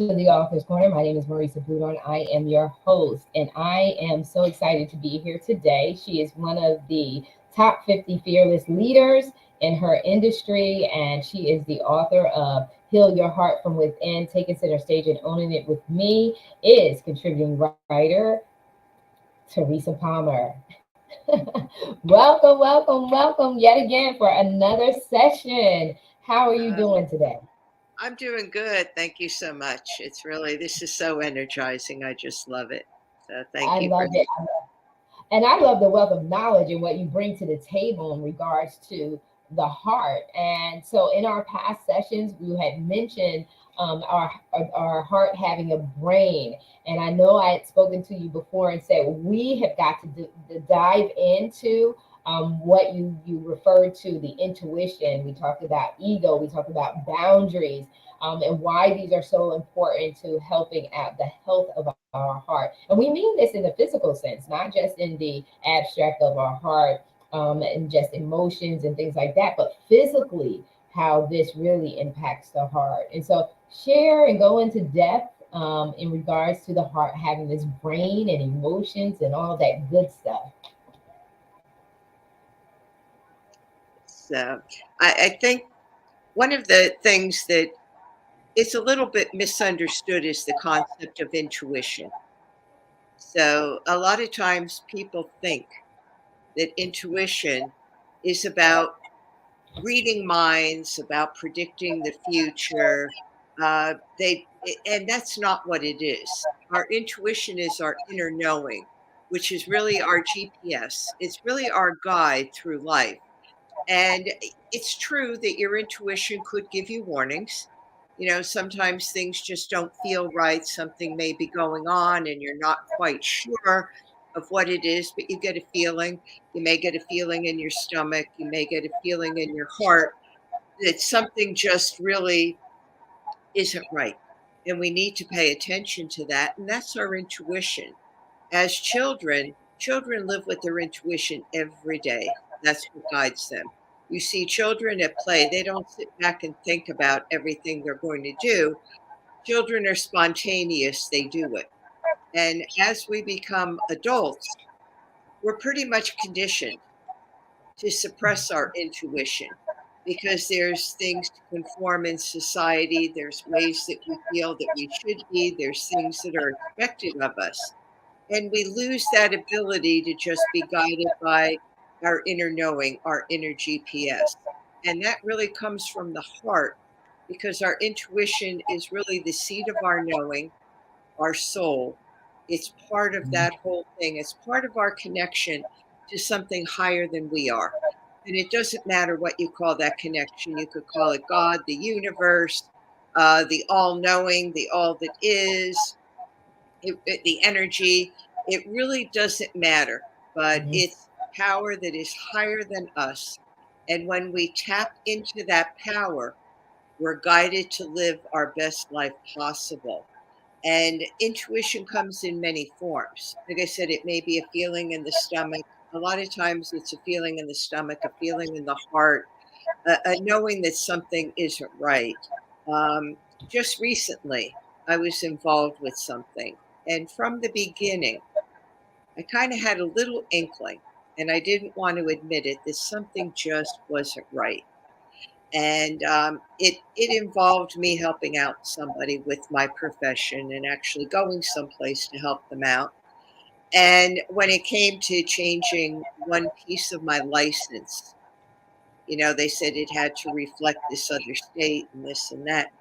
to the Author's Corner. My name is Marissa Bloedoorn. I am your host, and I am so excited to be here today. She is one of the top 50 fearless leaders in her industry, and she is the author of Heal Your Heart from Within, Taking Center Stage and Owning It with Me, is contributing writer Teresa Palmer. Welcome yet again for another session. How are you Uh, doing today? I'm doing good. Thank you so much. This is so energizing. I just love it. So thank I you for love it. And I love the wealth of knowledge and what you bring to the table in regards to the heart. And so, in our past sessions, we had mentioned our heart having a brain. And I know I had spoken to you before and said we have got to dive into what you referred to, the intuition. We talked about ego. We talked about boundaries. And why these are so important to helping out the health of our heart. And we mean this in the physical sense, not just in the abstract of our heart and just emotions and things like that, but physically, how this really impacts the heart. And so, share and go into depth in regards to the heart having this brain and emotions and all that good stuff. so I think one of the things that is a little bit misunderstood is the concept of intuition. So a lot of times people think that intuition is about reading minds, about predicting the future. And that's not what it is. Our intuition is our inner knowing, which is really our GPS. It's really our guide through life. And it's true that your intuition could give you warnings. Sometimes things just don't feel right. Something may be going on and you're not quite sure of what it is, but you get a feeling. You may get a feeling in your stomach. You may get a feeling in your heart that something just really isn't right. And we need to pay attention to that. And that's our intuition. As children live with their intuition every day. That's what guides them. You see children at play, they don't sit back and think about everything they're going to do. Children are spontaneous, they do it. And as we become adults, we're pretty much conditioned to suppress our intuition because there's things to conform in society, there's ways that we feel that we should be, there's things that are expected of us. And we lose that ability to just be guided by our inner knowing, our inner GPS. And that really comes from the heart because our intuition is really the seat of our knowing, our soul. It's part of that whole thing. It's part of our connection to something higher than we are. And it doesn't matter what you call that connection. You could call it God, the universe, the all knowing, the all that is, the energy. It really doesn't matter, but Mhm. it's power that is higher than us. And when we tap into that power, we're guided to live our best life possible. And intuition comes in many forms. Like I said, it may be a feeling in the stomach. A lot of times it's a feeling in the stomach, a feeling in the heart, a knowing that something isn't right. Um, just recently, I was involved with something. And from the beginning, I kind of had a little inkling, and I didn't want to admit it, that something just wasn't right. And it involved me helping out somebody with my profession and actually going someplace to help them out. And when it came to changing one piece of my license, they said it had to reflect this other state and this and that.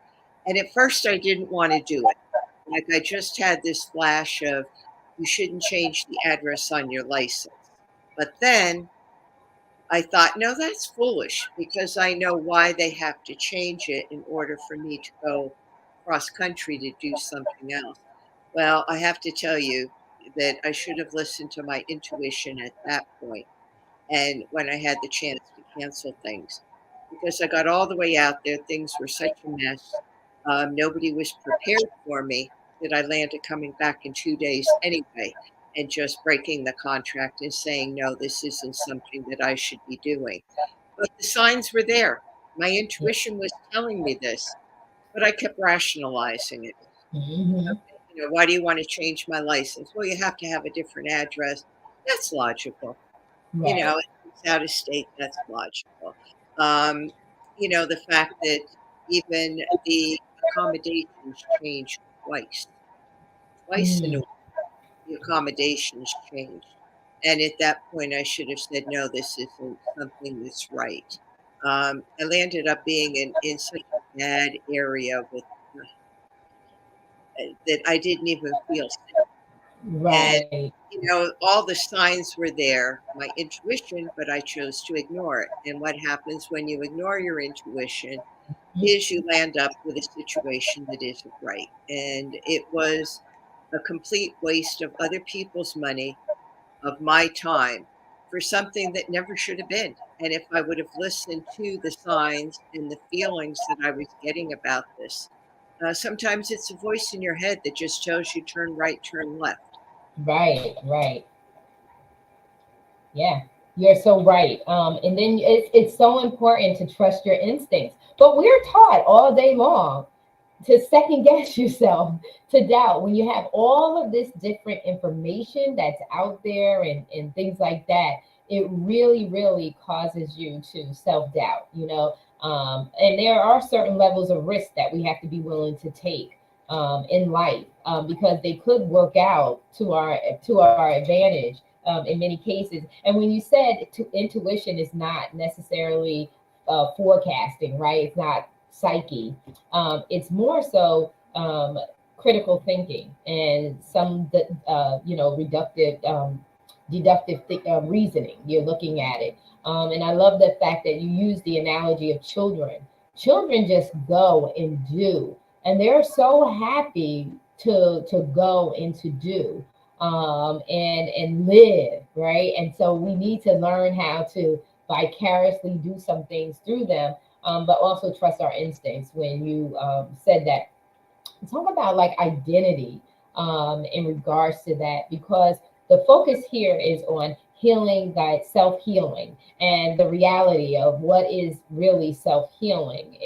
And at first, I didn't want to do it. Like, I just had this flash of, you shouldn't change the address on your license. But then I thought, no, that's foolish because I know why they have to change it in order for me to go cross country to do something else. Well, I have to tell you that I should have listened to my intuition at that point and when I had the chance to cancel things because I got all the way out there. Things were such a mess. Nobody was prepared for me that I landed coming back in 2 days anyway and just breaking the contract and saying, no, this isn't something that I should be doing. But the signs were there. My intuition was telling me this, but I kept rationalizing it. Hmm. Why do you want to change my license? Well, you have to have a different address. That's logical. Right. If it's out of state, that's logical. Um, the fact that even the accommodations change twice, twice in a Mm. week, the accommodations changed. And at that point, I should have said, no, this isn't something that's right. I landed up being in such a bad area with that I didn't even feel safe. And, Right. all the signs were there, my intuition, but I chose to ignore it. And what happens when you ignore your intuition is you land up with a situation that isn't right. And it was a complete waste of other people's money, of my time, for something that never should have been. And if I would have listened to the signs and the feelings that I was getting about this, sometimes it's a voice in your head that just tells you turn right, turn left. Right. Right. Yeah, you're so right. And then it's so important to trust your instincts. But we're taught all day long to second guess yourself, to doubt when you have all of this different information that's out there and things like that. It really, really causes you to self doubt, and there are certain levels of risk that we have to be willing to take in life, because they could work out to our advantage in many cases. And when you said intuition is not necessarily forecasting, right? It's not psyche. It's more so critical thinking and some, reductive, deductive reasoning. You're looking at it. And I love the fact that you use the analogy of children. Children just go and do, and they're so happy to go and to do, and live, right? And so we need to learn how to vicariously do some things through them, but also trust our instincts. When you said that, talk about like identity in regards to that, because the focus here is on healing, that self healing, and the reality of what is really self healing.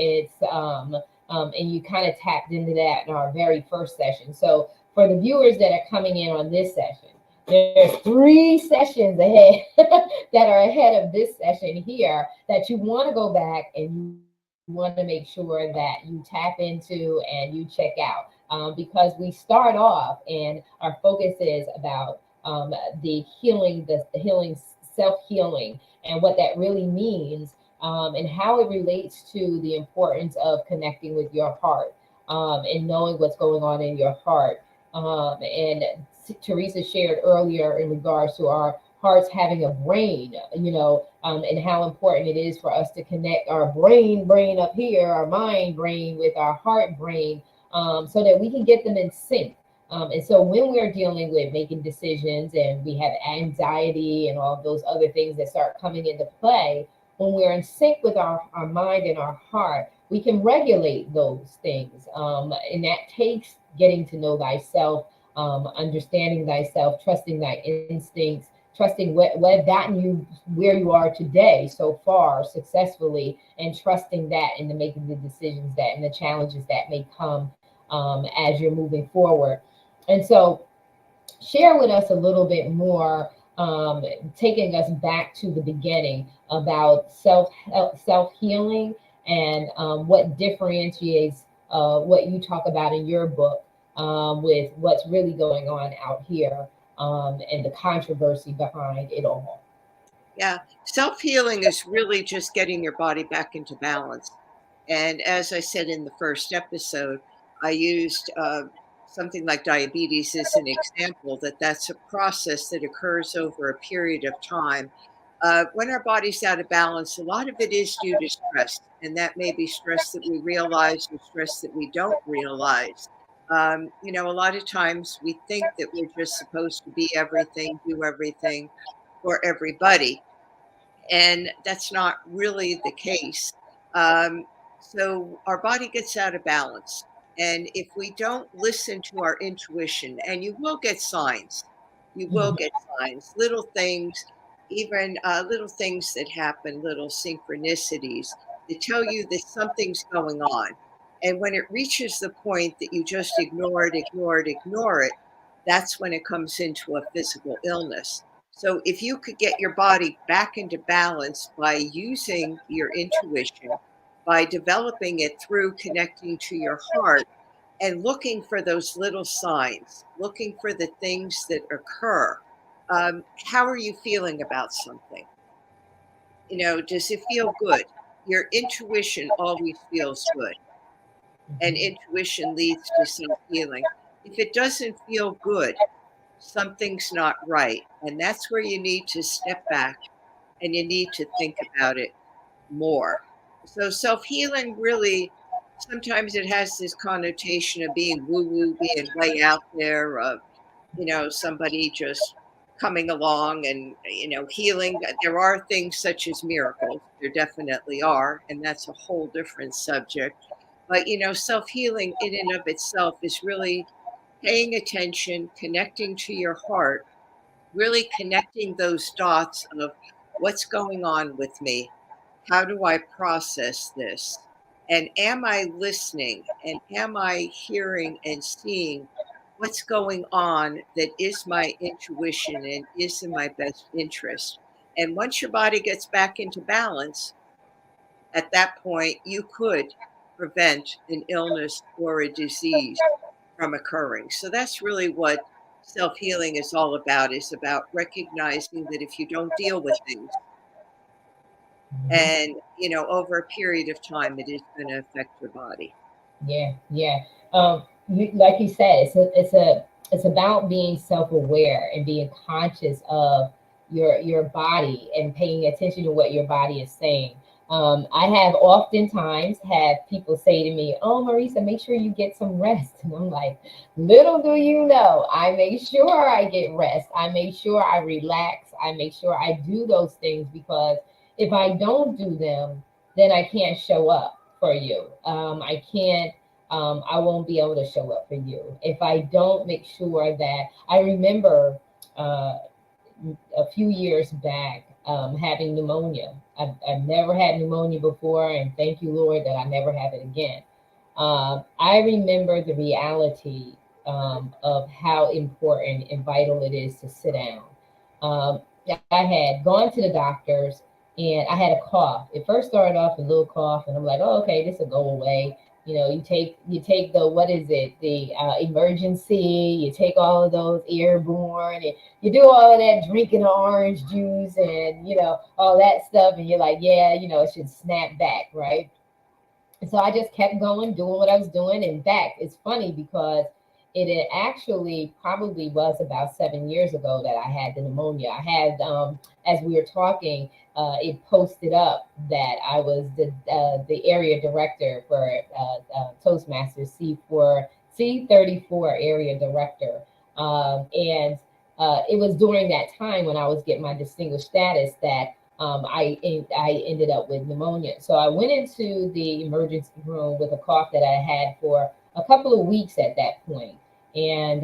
And you kind of tapped into that in our very first session. So for the viewers that are coming in on this session, there's 3 sessions ahead that are ahead of this session here that you want to go back and you want to make sure that you tap into and you check out, because we start off and our focus is about the healing, the healing, self healing, and what that really means, and how it relates to the importance of connecting with your heart, and knowing what's going on in your heart. And Teresa shared earlier in regards to our hearts having a brain, and how important it is for us to connect our brain up here, our mind brain, with our heart brain, so that we can get them in sync. And so when we're dealing with making decisions and we have anxiety and all of those other things that start coming into play, when we're in sync with our mind and our heart, we can regulate those things. And that takes getting to know thyself, understanding thyself, trusting thy instincts, trusting what have gotten you where you are today so far successfully, and trusting that into making the decisions that and the challenges that may come as you're moving forward. And so share with us a little bit more, taking us back to the beginning about self healing, and what differentiates what you talk about in your book, with what's really going on out here, and the controversy behind it all. Yeah, self-healing is really just getting your body back into balance. And as I said in the first episode, I used something like diabetes as an example, that's a process that occurs over a period of time. When our body's out of balance, a lot of it is due to stress, and that may be stress that we realize or stress that we don't realize. A lot of times we think that we're just supposed to be everything, do everything for everybody, and that's not really the case. Um, so our body gets out of balance. And if we don't listen to our intuition, and you will get signs, you will Mhm. get signs, little things, even little things that happen, little synchronicities that tell you that something's going on. And when it reaches the point that you just ignore it, that's when it comes into a physical illness. So if you could get your body back into balance by using your intuition, by developing it through connecting to your heart and looking for those little signs, looking for the things that occur. How are you feeling about something? Does it feel good? Your intuition always feels good, and Mhm. intuition leads to self healing. If it doesn't feel good, something's not right. And that's where you need to step back and you need to think about it more. So self healing really, sometimes it has this connotation of being woo woo, being way out there, of, somebody just coming along and, healing. There are things such as miracles. There definitely are. And that's a whole different subject. But, self healing in and of itself is really paying attention, connecting to your heart, really connecting those dots of what's going on with me. How do I process this? And am I listening? And am I hearing and seeing what's going on that is my intuition and is in my best interest? And once your body gets back into balance, at that point, you could prevent an illness or a disease from occurring. So that's really what self healing is all about, is about recognizing that if you don't deal with things, Mhm. and, over a period of time, it is going to affect your body. Yeah, yeah. Like you said, it's about being self-aware and being conscious of your body and paying attention to what your body is saying. I have oftentimes had people say to me, "Oh, Marissa, make sure you get some rest." And I'm like, "Little do you know, I make sure I get rest. I make sure I relax. I make sure I do those things because if I don't do them, then I can't show up for you. I can't, I won't be able to show up for you if I don't make sure that I remember uh, a few years back having pneumonia. I've never had pneumonia before, and thank you, Lord, that I never have it again. I remember the reality of how important and vital it is to sit down. Um, I had gone to the doctors and I had a cough. It first started off a little cough, and I'm like, oh, okay, this will go away. You take the what is it, the emergency. You take all of those airborne, and you do all of that drinking orange juice, and all that stuff, and you're like, yeah, it should snap back, right? And so I just kept going, doing what I was doing. In fact, it's funny because it had actually probably was about 7 years ago that I had the pneumonia. I had, as we were talking, it posted up that I was the area director for Toastmasters C34 area director, and it was during that time when I was getting my distinguished status that I ended up with pneumonia. So I went into the emergency room with a cough that I had for a couple of weeks at that point. And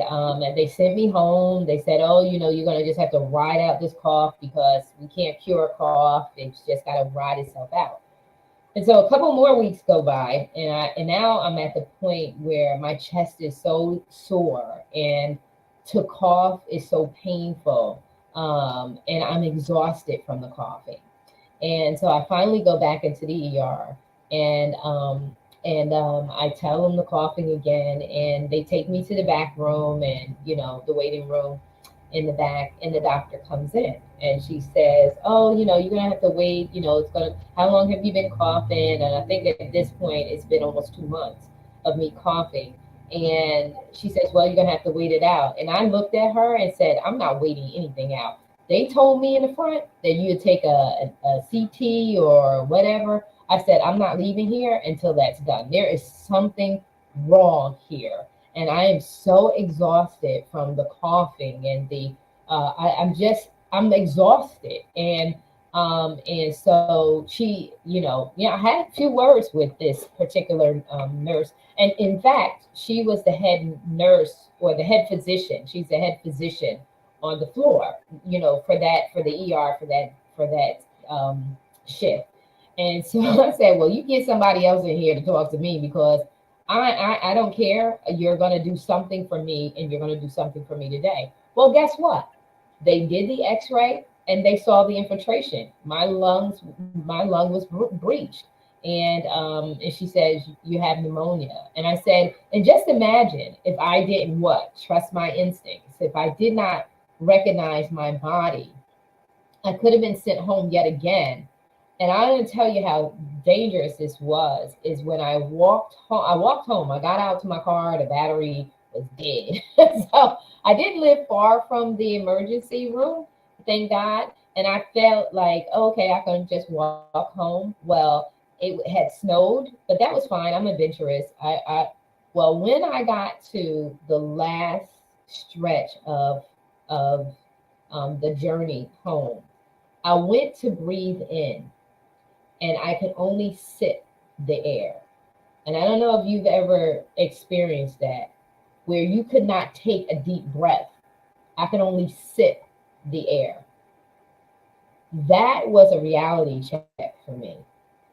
they sent me home. They said, "Oh, you're going to just have to ride out this cough because we can't cure a cough. It's just got to ride itself out." And so a couple more weeks go by, and now I'm at the point where my chest is so sore, and to cough is so painful, and I'm exhausted from the coughing. And so I finally go back into the ER, and I tell them the coughing again, and they take me to the back room and the waiting room in the back, and the doctor comes in and she says, "Oh, you're gonna have to wait. It's gonna. How long have you been coughing?" And I think at this point it's been almost 2 months of me coughing. And she says, "Well, you're gonna have to wait it out." And I looked at her and said, "I'm not waiting anything out. They told me in the front that you'd take a CT or whatever." I said, "I'm not leaving here until that's done. There is something wrong here." And I am so exhausted from the coughing and I'm exhausted. And so she, I had a few words with this particular nurse. And in fact, she was the head nurse or the head physician. She's the head physician on the floor, for the ER for that shift. And so I said, "Well, you get somebody else in here to talk to me because I don't care. You're going to do something for me, and you're going to do something for me today. Well, guess what? They did the X-ray and they saw the infiltration. My lung was breached, and she says you have pneumonia. And I said, and just imagine if I didn't what trust my instincts, if I did not recognize my body, I could have been sent home yet again. And I'm going to tell you how dangerous this was. Is when I walked home. I walked home. I got out to my car. The battery was dead. So I didn't live far from the emergency room, thank God. And I felt like, okay, I can just walk home. Well, it had snowed, but that was fine. I'm adventurous. Well, when I got to the last stretch of the journey home, I went to breathe in, and I could only sip the air. And I don't know if you've ever experienced that, where you could not take a deep breath. I could only sip the air. That was a reality check for me.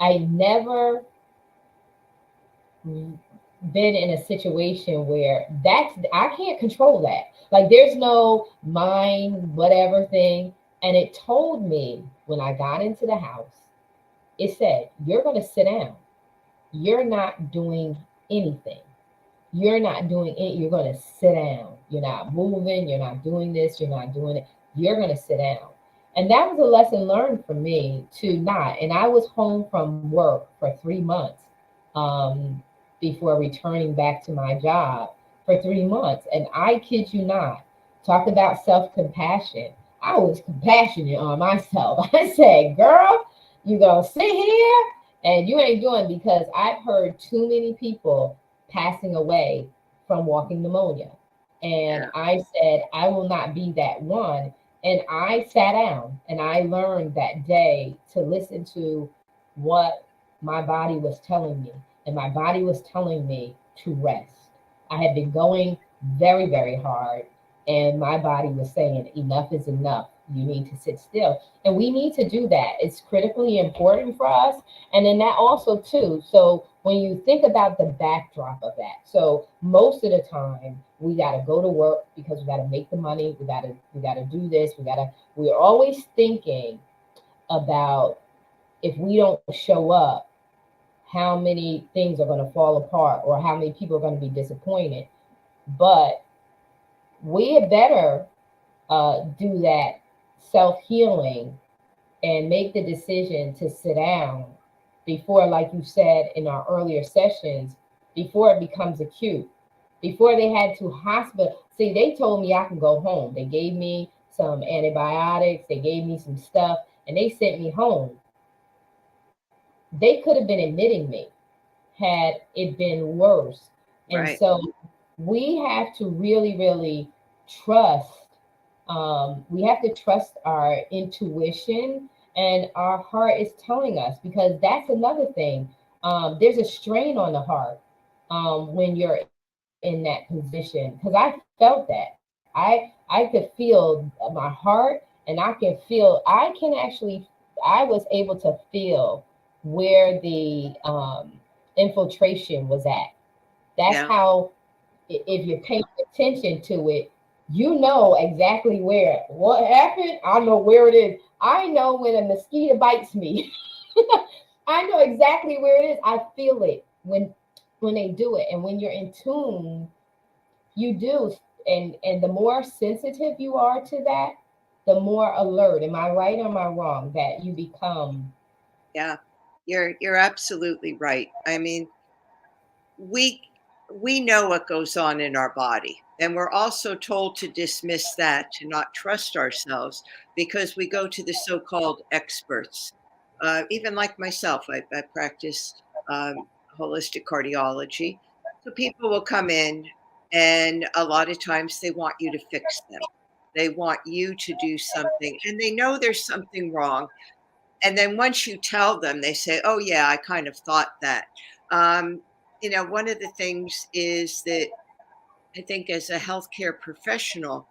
I never been in a situation where I can't control that. Like there's no mind, whatever thing. And it told me when I got into the house, it said, you're going to sit down. You're not doing anything. You're not doing it. You're going to sit down. You're not moving. You're not doing this. You're not doing it. You're going to sit down. And that was a lesson learned for me to not. And I was home from work for 3 months before returning back to my job for 3 months. And I kid you not, talk about self compassion. I was compassionate on myself. I said, girl, you going to sit here and you ain't doing, because I've heard too many people passing away from walking pneumonia. And Yeah. I said, I will not be that one. And I sat down and I learned that day to listen to what my body was telling me. And my body was telling me to rest. I had been going very, very hard. And my body was saying, enough is enough. You need to sit still. And we need to do that. It's critically important for us. And then that also, too. So when you think about the backdrop of that, so most of the time we got to go to work because we got to make the money. We got to do this. We're always thinking about if we don't show up, how many things are going to fall apart or how many people are going to be disappointed. But we had better do that self healing and make the decision to sit down before, like you said in our earlier sessions, before it becomes acute, before they had to hospital. See, they told me I can go home. They gave me some antibiotics, they gave me some stuff, and they sent me home. They could have been admitting me had it been worse. And Right. so we have to really, really trust. We have to trust our intuition, and our heart is telling us, because that's another thing. There's a strain on the heart when you're in that position, because I felt that. I could feel my heart, and I can actually, I was able to feel where the infiltration was at. That's Yeah. how, if you're paying attention to it, you know exactly where what happened. I know where it is. I know when a mosquito bites me. I know exactly where it is. I feel it when they do it. And when you're in tune, you do. And the more sensitive you are to that, the more alert. Am I right or am I wrong? That you become. Yeah. You're absolutely right. I mean, we we know what goes on in our body, and we're also told to dismiss that, to not trust ourselves, because we go to the so-called experts. Even like myself, I practice holistic cardiology. So people will come in, and a lot of times they want you to fix them. They want you to do something, and they know there's something wrong. And then once you tell them, they say, "Oh yeah, I kind of thought that." Um, one of the things is that I think as a healthcare professional,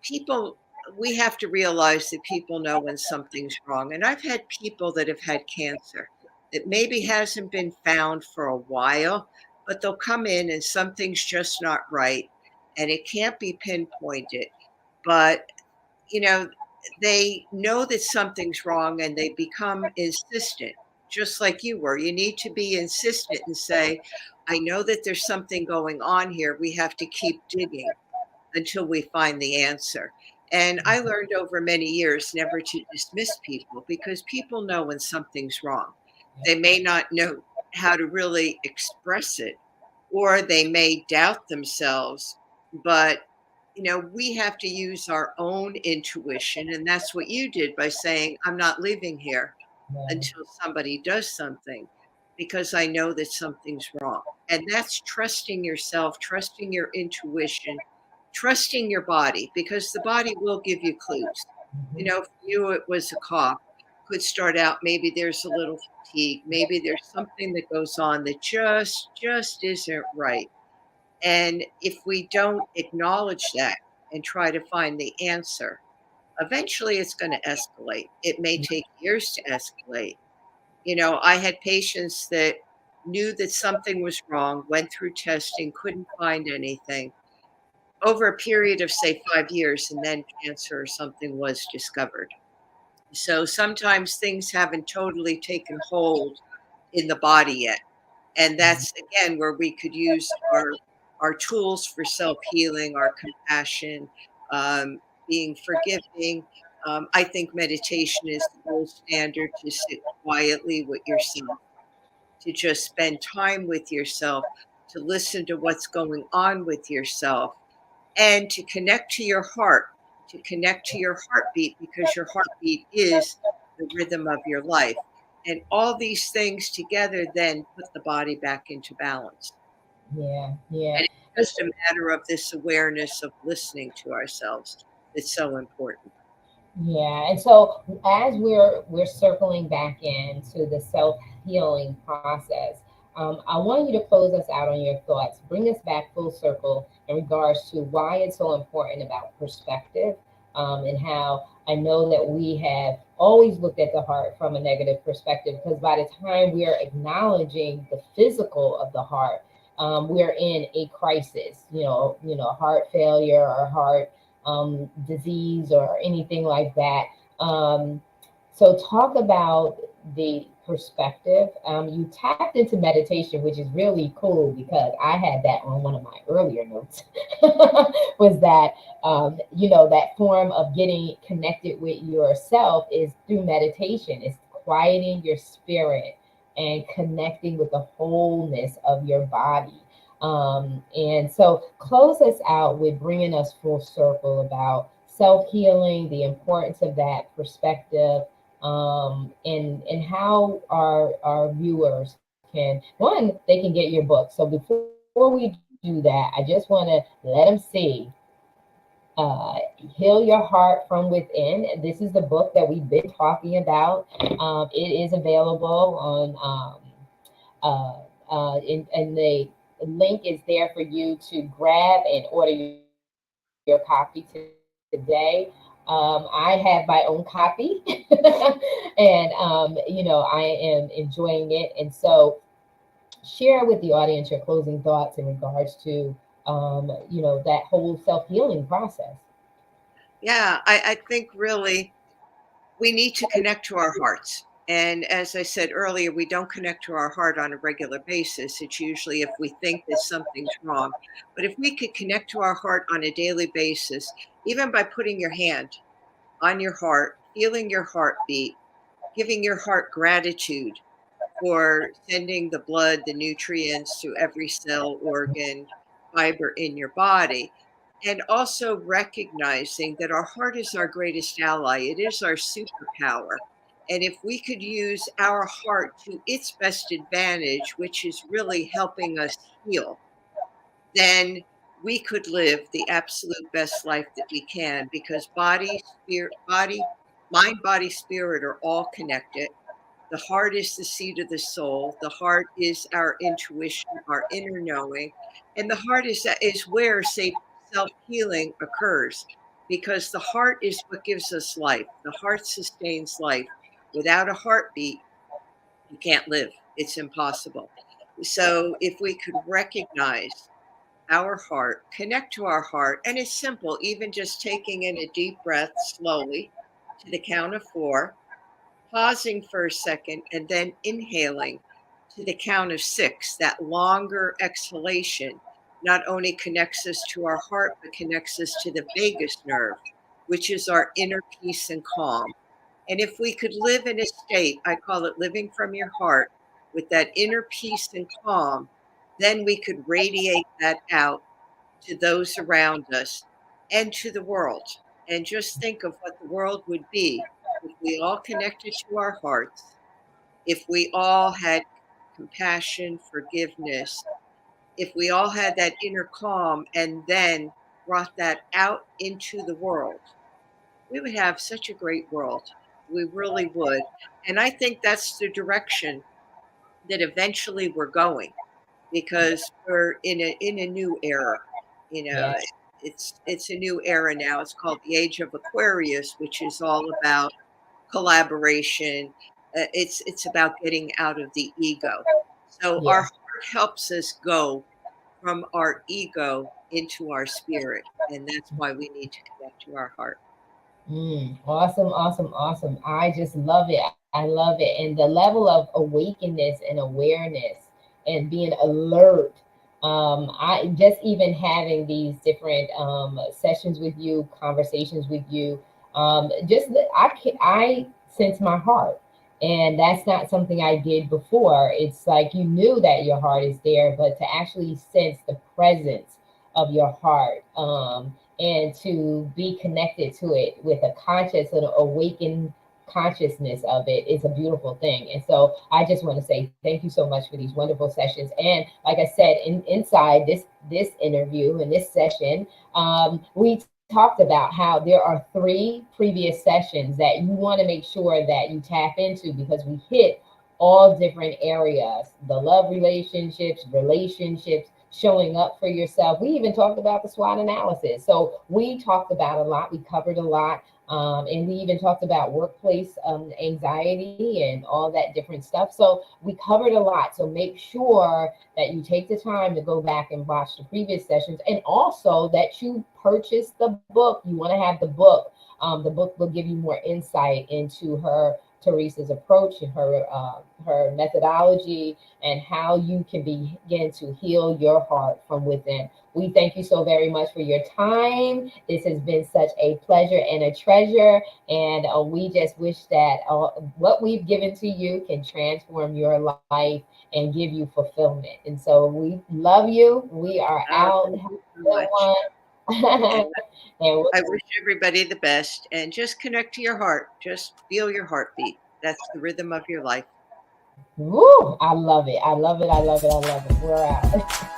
people we have to realize that people know when something's wrong. And I've had people that have had cancer that maybe hasn't been found for a while, but they'll come in and something's just not right, and it can't be pinpointed. But, you know, they know that something's wrong and they become insistent, just like you were. You need to be insistent and say, I know that there's something going on here. We have to keep digging until we find the answer. And I learned over many years never to dismiss people because people know when something's wrong. They may not know how to really express it, or they may doubt themselves, but we have to use our own intuition. And that's what you did by saying, I'm not leaving here Right. until somebody does something because I know that something's wrong. And that's trusting yourself, trusting your intuition, trusting your body because the body will give you clues. Mhm. For you, it was a cough. Could start out, maybe there's a little fatigue, maybe there's something that goes on that just isn't right. And if we don't acknowledge that and try to find the answer, eventually it's going to escalate. It may take years to escalate. I had patients that knew that something was wrong, went through testing, couldn't find anything over a period of, say, 5 years, and then cancer or something was discovered. So sometimes things haven't totally taken hold in the body yet. And that's again where we could use our tools for self-healing, our compassion, um, being forgiving. I think meditation is the gold standard, to sit quietly with yourself, to just spend time with yourself, to listen to what's going on with yourself, and to connect to your heart, to connect to your heartbeat, because your heartbeat is the rhythm of your life. And all these things together then put the body back into balance. Yeah, yeah. And it's just a matter of this awareness of listening to ourselves that's so important. Yeah, and so as we're circling back into the self healing process, I want you to close us out on your thoughts. Bring us back full circle in regards to why it's so important about perspective, and how I know that we have always looked at the heart from a negative perspective because by the time we are acknowledging the physical of the heart, we're in a crisis. Heart failure or heart disease or anything like that. So, talk about the perspective. You tapped into meditation, which is really cool because I had that on one of my earlier notes. Was that that form of getting connected with yourself is through meditation. It's quieting your spirit and connecting with the wholeness of your body. And so close us out with bringing us full circle about self healing, the importance of that perspective, and how our viewers they can get your book. So before we do that, I just want to let them see uh, Heal Your Heart from Within. This is the book that we've been talking about. It is available on and the link is there for you to grab and order your copy today. I have my own copy, and I am enjoying it. And so, share with the audience your closing thoughts in regards to, that whole self healing process. Yeah, I think really we need to connect to our hearts. And as I said earlier, we don't connect to our heart on a regular basis. It's usually if we think that something's wrong. But if we could connect to our heart on a daily basis, even by putting your hand on your heart, feeling your heartbeat, giving your heart gratitude for sending the blood, the nutrients to every cell, organ, fiber in your body. And also recognizing that our heart is our greatest ally, it is our superpower. And if we could use our heart to its best advantage, which is really helping us heal, then we could live the absolute best life that we can, because mind, body, spirit are all connected. The heart is the seat of the soul. The heart is our intuition, our inner knowing. And the heart is where self-healing occurs, because the heart is what gives us life. The heart sustains life. Without a heartbeat, you can't live. It's impossible. So if we could recognize our heart, connect to our heart, and it's simple, even just taking in a deep breath slowly to the count of 4, pausing for a second, and then inhaling to the count of 6. That longer exhalation not only connects us to our heart, but connects us to the vagus nerve, which is our inner peace and calm. And if we could live in a state, I call it living from your heart, with that inner peace and calm, then we could radiate that out to those around us and to the world. And just think of what the world would be if we all connected to our hearts, if we all had compassion, forgiveness, if we all had that inner calm and then brought that out into the world. We would have such a great world. We really would. And I think that's the direction that eventually we're going, because we're in a new era. You know, Yes. it's a new era now. It's called the Age of Aquarius, which is all about collaboration. It's about getting out of the ego. So our Yes. heart helps us go from our ego into our spirit, and that's why we need to connect to our heart. Awesome, awesome, awesome. I just love it. I love it. And the level of awakeness and awareness and being alert. I just even having these different sessions with you, conversations with you. I sense my heart, and that's not something I did before. It's like you knew that your heart is there, but to actually sense the presence of your heart. And to be connected to it with a conscious and awakened consciousness of it is a beautiful thing. And so I just want to say thank you so much for these wonderful sessions. And like I said, inside this interview and this session, we talked about how there are 3 previous sessions that you want to make sure that you tap into, because we hit all different areas: the love relationships, showing up for yourself. We even talked about the SWOT analysis. So we talked about a lot. We covered a lot. And we even talked about workplace anxiety and all that different stuff. So we covered a lot. So make sure that you take the time to go back and watch the previous sessions, and also that you purchase the book. You want to have the book. The book will give you more insight into Teresa's approach and her methodology, and how you can begin to heal your heart from within. We thank you so very much for your time. This has been such a pleasure and a treasure, and we just wish that what we've given to you can transform your life and give you fulfillment. And so we love you. We are out. Thank Have you so a good much. And one. And I wish everybody the best, and just connect to your heart. Just feel your heartbeat. That's the rhythm of your life. woo, I love it. I love it. I love it. I love it. We're out.